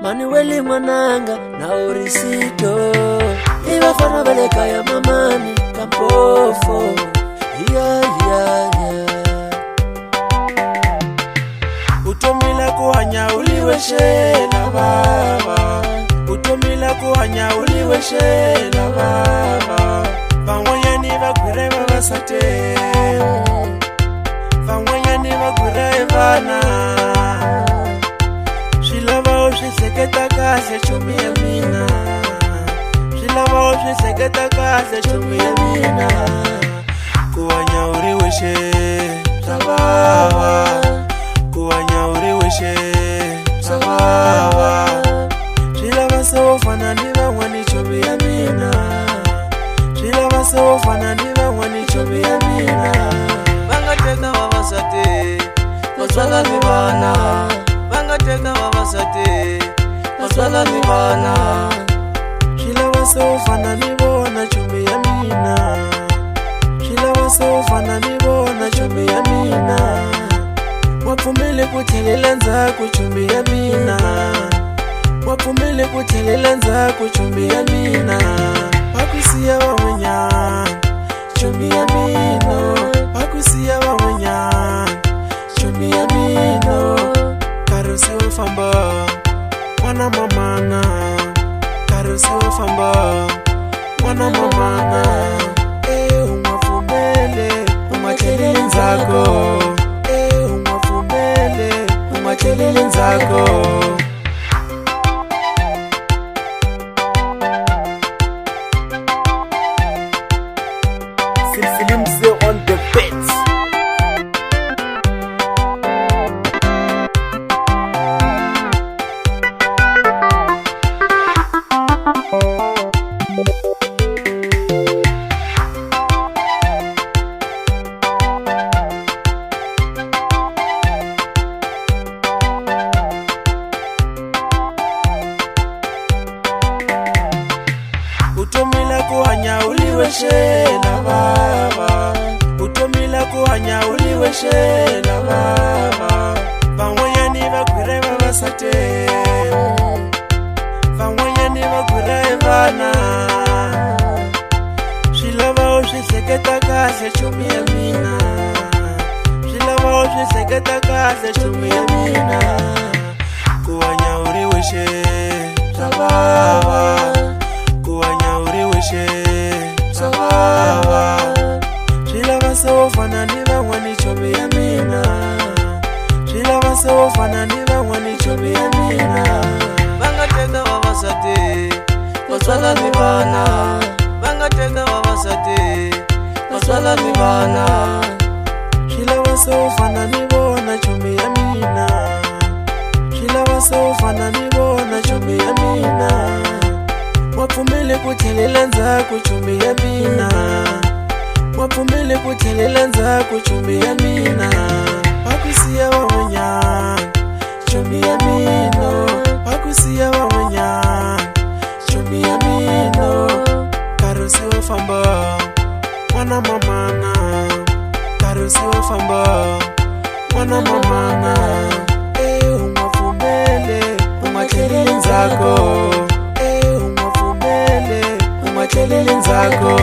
Manueli Mwananga na Orisito Iwa fana beleka ya mamani Kampofo Utomila kuhanya uliweshela baba Utomila kuhanya uliweshela baba Vangwanyani bagwire babasate Vangwanyani bagwire vana Shilava ushiseketa kaze chumi ya mina Shilava ushiseketa kaze chumi ya mina Kuhanya uliweshe Sababa Kuhanya uliweshe Sababa Shilava sofana niva wani chumi ya mina Shilava sofana niva wani chumi ya mina Bangateka wabasate Maswala nivana Bangateka wabasate Maswala nivana Shilava sofana nivona chumi ya mina Shilava sofana nivona chumi ya mina Wapumile kuthelela nzako chumi ya mina Wapumile kuthelela nzako chumi ya mina Wakusiya wawenya chumi ya mino Wakusiya wawenya chumi ya mino Karusi wafamba Mwana mamana Karusi wafamba Mwana mamana Umafumele Umatelele nzako Umafumele Umatelele nzako Silsilimse on the beats. Utomila kuhanya uliweshela baba Utomila kuhanya uliweshela baba Vangwanyani bagwire babasate Vangwanyani bagwire vana Shilava ushiseketa kaze chumi ya mina Shilava ushiseketa kaze chumi ya mina Kuhanya uliweshe Sababa Kuhanya uliweshe Sababa Shilava sofana niva wani chumi ya mina Shilava sofana niva wani chumi ya mina Bangateka wabasate Maswala nivana Bangateka wabasate Maswala nivana Shilava sofana nivona chumi ya mina Shilava sofana nivona chumi ya mina Wapumile kuthelela nzako chumi ya mina Wapumile kuthelela nzako chumi ya mina Wakusiya wawenya chumi ya mino Wakusiya wawenya chumi ya mino Karusi wafamba Mwana mamana Karusi wafamba Mwana mamana Umafumele Umatelele nzako Umafumele Umatelele nzako